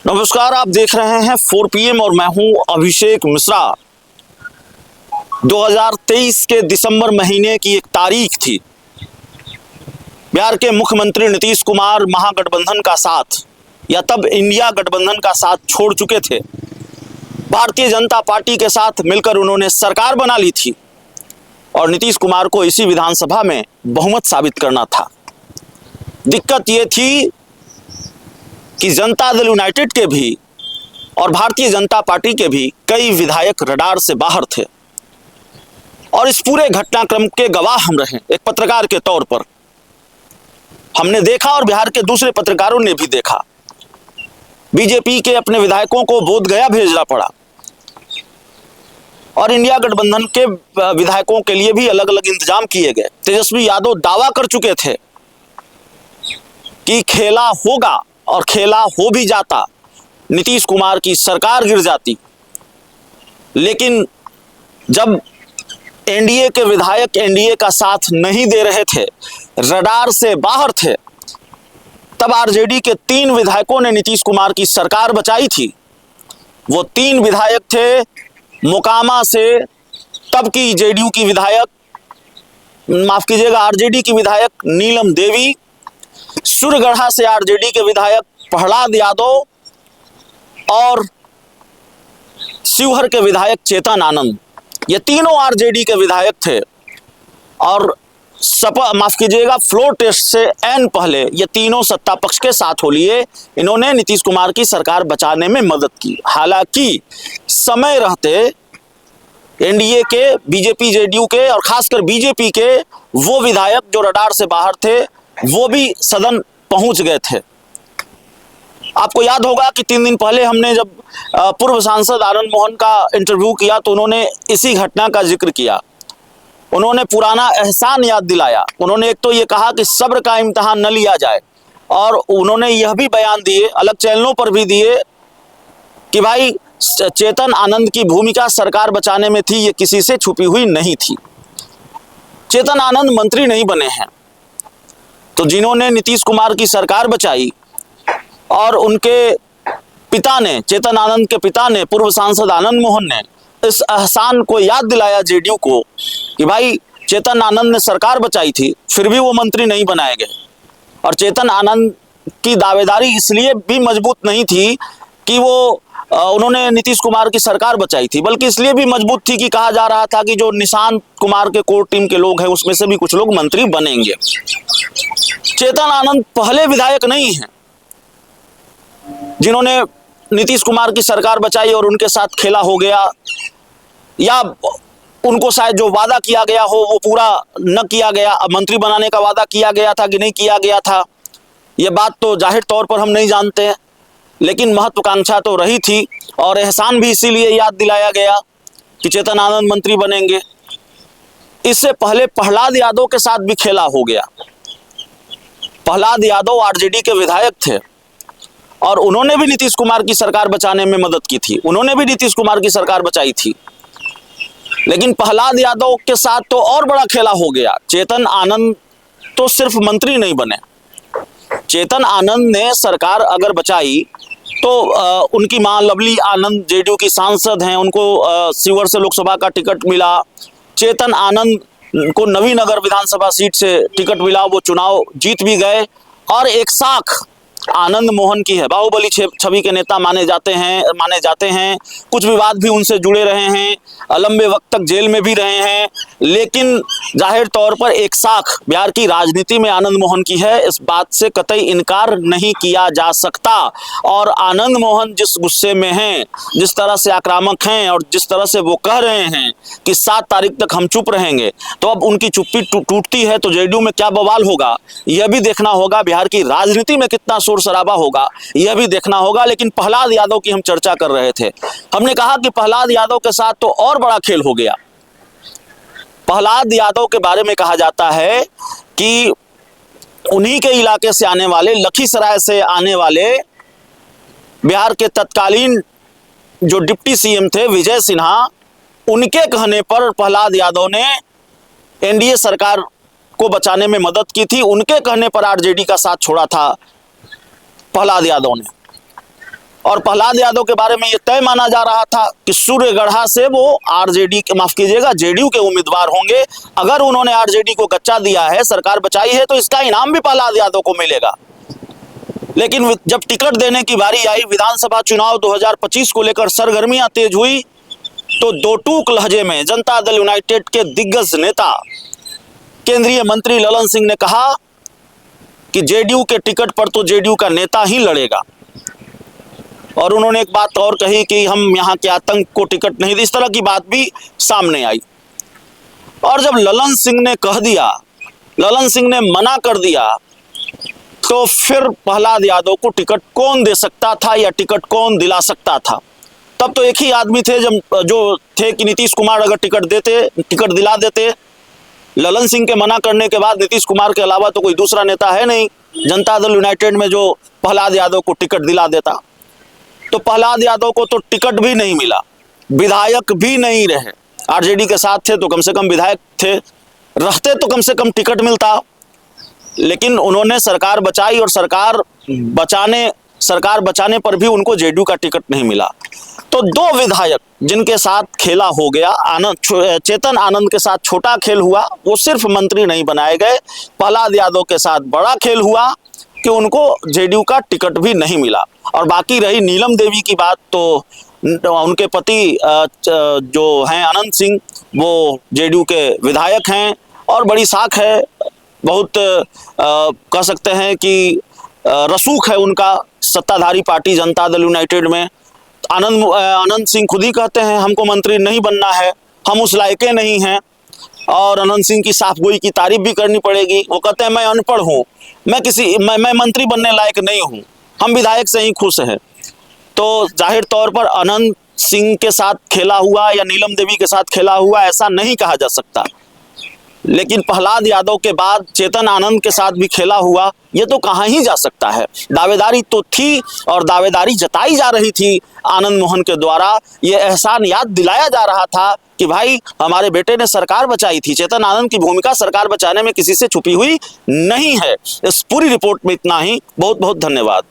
नमस्कार, आप देख रहे हैं 4 PM और मैं हूं अभिषेक मिश्रा। 2023 के दिसंबर महीने की एक तारीख थी। बिहार के मुख्यमंत्री नीतीश कुमार महागठबंधन का साथ या तब इंडिया गठबंधन का साथ छोड़ चुके थे। भारतीय जनता पार्टी के साथ मिलकर उन्होंने सरकार बना ली थी और नीतीश कुमार को इसी विधानसभा में बहुमत साबित करना था। दिक्कत ये थी कि जनता दल यूनाइटेड के भी और भारतीय जनता पार्टी के भी कई विधायक रडार से बाहर थे और इस पूरे घटनाक्रम के गवाह हम रहे। एक पत्रकार के तौर पर हमने देखा और बिहार के दूसरे पत्रकारों ने भी देखा। बीजेपी के अपने विधायकों को बोधगया भेजना पड़ा और इंडिया गठबंधन के विधायकों के लिए भी अलग अलग इंतजाम किए गए। तेजस्वी यादव दावा कर चुके थे कि खेला होगा और खेला हो भी जाता, नीतीश कुमार की सरकार गिर जाती। लेकिन जब एनडीए के विधायक एनडीए का साथ नहीं दे रहे थे, रडार से बाहर थे, तब आरजेडी के 3 विधायकों ने नीतीश कुमार की सरकार बचाई थी। वो 3 विधायक थे मोकामा से तब की जेडीयू की विधायक, माफ कीजिएगा आरजेडी की विधायक नीलम देवी, सुरगढ़ा से आरजेडी के विधायक प्रहलाद यादव और शिवहर के विधायक चेतन आनंद। ये तीनों आरजेडी के विधायक थे और माफ कीजिएगा फ्लोर टेस्ट से एन पहले ये तीनों सत्ता पक्ष के साथ हो लिए। इन्होंने नीतीश कुमार की सरकार बचाने में मदद की। हालांकि समय रहते एनडीए के, बीजेपी जेडीयू के और खासकर बीजेपी के वो विधायक जो रडार से बाहर थे, वो भी सदन पहुंच गए थे। आपको याद होगा कि 3 दिन पहले हमने जब पूर्व सांसद आनंद मोहन का इंटरव्यू किया तो उन्होंने इसी घटना का जिक्र किया। उन्होंने पुराना एहसान याद दिलाया। उन्होंने एक तो ये कहा कि सब्र का इम्तिहान न लिया जाए और उन्होंने यह भी बयान दिए, अलग चैनलों पर भी दिए, कि भाई चेतन आनंद की भूमिका सरकार बचाने में थी, ये किसी से छुपी हुई नहीं थी। चेतन आनंद मंत्री नहीं बने हैं, तो जिन्होंने नीतीश कुमार की सरकार बचाई और उनके पिता ने, चेतन आनंद के पिता ने, पूर्व सांसद आनंद मोहन ने इस एहसान को याद दिलाया जेडीयू को कि भाई चेतन आनंद ने सरकार बचाई थी, फिर भी वो मंत्री नहीं बनाए गए। और चेतन आनंद की दावेदारी इसलिए भी मजबूत नहीं थी कि वो उन्होंने नीतीश कुमार की सरकार बचाई थी, बल्कि इसलिए भी मजबूत थी कि कहा जा रहा था कि जो निशांत कुमार के कोर टीम के लोग हैं उसमें से भी कुछ लोग मंत्री बनेंगे। चेतन आनंद पहले विधायक नहीं हैं जिन्होंने नीतीश कुमार की सरकार बचाई और उनके साथ खेला हो गया, या उनको शायद जो वादा किया गया हो वो पूरा न किया गया। मंत्री बनाने का वादा किया गया था कि नहीं किया गया था, ये बात तो जाहिर तौर पर हम नहीं जानते हैं, लेकिन महत्वाकांक्षा तो रही थी और एहसान भी इसीलिए याद दिलाया गया कि चेतन आनंद मंत्री बनेंगे। इससे पहले प्रहलाद यादव के साथ भी खेला हो गया। प्रहलाद यादव आरजेडी के विधायक थे और उन्होंने भी नीतीश कुमार की सरकार बचाने में मदद की थी, उन्होंने भी नीतीश कुमार की सरकार बचाई थी। लेकिन प्रहलाद यादव के साथ तो और बड़ा खेला हो गया। चेतन आनंद तो सिर्फ मंत्री नहीं बने, चेतन आनंद ने सरकार अगर बचाई तो उनकी मां लवली आनंद जेडीयू की सांसद हैं, उनको शिवहर से लोकसभा का टिकट मिला। चेतन आनंद को नवीनगर विधानसभा सीट से टिकट मिला, वो चुनाव जीत भी गए और एक साख आनंद मोहन की है। बाहुबली छवि के नेता माने जाते हैं। कुछ विवाद भी उनसे जुड़े रहे हैं, लंबे वक्त तक जेल में भी रहे हैं, लेकिन जाहिर तौर पर एक साख बिहार की राजनीति में आनंद मोहन की है, इस बात से कतई इनकार नहीं किया जा सकता। और आनंद मोहन जिस गुस्से में हैं, जिस तरह से आक्रामक हैं और जिस तरह से वो कह रहे हैं कि 7 तारीख तक हम चुप रहेंगे, तो अब उनकी चुप्पी टूटती है तो जेडीयू में क्या बवाल होगा यह भी देखना होगा। बिहार की राजनीति में कितना शोर शराबा होगा यह भी देखना होगा। लेकिन प्रहलाद यादव की हम चर्चा कर रहे थे, हमने कहा कि प्रहलाद यादव के साथ तो और बड़ा खेल हो गया। प्रहलाद यादव के बारे में कहा जाता है कि उन्हीं के इलाके से आने वाले, लखीसराय से आने वाले बिहार के तत्कालीन जो डिप्टी सीएम थे विजय सिन्हा, उनके कहने पर प्रहलाद यादव ने एनडीए सरकार को बचाने में मदद की थी। उनके कहने पर आरजेडी का साथ छोड़ा था प्रहलाद यादव ने। और प्रहलाद यादव के बारे में यह तय माना जा रहा था कि सूर्यगढ़ा से वो आरजेडी के, माफ कीजिएगा, जेडीयू के उम्मीदवार होंगे। अगर उन्होंने आरजेडी को गच्चा दिया है, सरकार बचाई है, तो इसका इनाम भी प्रहलाद यादव को मिलेगा। लेकिन जब टिकट देने की बारी आई, विधानसभा चुनाव 2025 को लेकर सरगर्मियां तेज हुई, तो दो टूक लहजे में जनता दल यूनाइटेड के दिग्गज नेता केंद्रीय मंत्री ललन सिंह ने कहा कि जेडीयू के टिकट पर तो जेडीयू का नेता ही लड़ेगा। और उन्होंने एक बात और कही कि हम यहाँ के आतंक को टिकट नहीं दे, इस तरह की बात भी सामने आई। और जब ललन सिंह ने कह दिया, ललन सिंह ने मना कर दिया, तो फिर प्रहलाद यादव को टिकट कौन दे सकता था या टिकट कौन दिला सकता था? तब तो एक ही आदमी थे जो थे कि नीतीश कुमार अगर टिकट दिला देते। ललन सिंह के मना करने के बाद नीतीश कुमार के अलावा तो कोई दूसरा नेता है नहीं जनता दल यूनाइटेड में जो प्रहलाद यादव को टिकट दिला देता। तो प्रहलाद यादव को तो टिकट भी नहीं मिला, विधायक भी नहीं रहे। आरजेडी के साथ थे तो कम से कम विधायक थे, रहते तो कम से कम टिकट मिलता। लेकिन उन्होंने सरकार बचाई और सरकार बचाने पर भी उनको जेडीयू का टिकट नहीं मिला। तो दो विधायक जिनके साथ खेला हो गया, चेतन आनंद के साथ छोटा खेल हुआ, वो सिर्फ मंत्री नहीं बनाए गए। प्रहलाद यादव के साथ बड़ा खेल हुआ कि उनको जेडीयू का टिकट भी नहीं मिला। और बाकी रही नीलम देवी की बात, तो उनके पति जो हैं अनंत सिंह, वो जेडीयू के विधायक हैं और बड़ी साख है, बहुत कह सकते हैं कि रसूख है उनका सत्ताधारी पार्टी जनता दल यूनाइटेड में। अनंत सिंह खुद ही कहते हैं हमको मंत्री नहीं बनना है, हम उस लायके नहीं हैं। और अनंत सिंह की साफ गोई की तारीफ भी करनी पड़ेगी। वो कहते हैं मैं अनपढ़ हूँ, मैं मंत्री बनने लायक नहीं हूँ, हम विधायक से ही खुश हैं। तो जाहिर तौर पर अनंत सिंह के साथ खेला हुआ या नीलम देवी के साथ खेला हुआ ऐसा नहीं कहा जा सकता। लेकिन प्रहलाद यादव के बाद चेतन आनंद के साथ भी खेला हुआ, ये तो कहाँ ही जा सकता है। दावेदारी तो थी और दावेदारी जताई जा रही थी आनंद मोहन के द्वारा। ये एहसान याद दिलाया जा रहा था कि भाई हमारे बेटे ने सरकार बचाई थी। चेतन आनंद की भूमिका सरकार बचाने में किसी से छुपी हुई नहीं है। इस पूरी रिपोर्ट में इतना ही। बहुत बहुत धन्यवाद।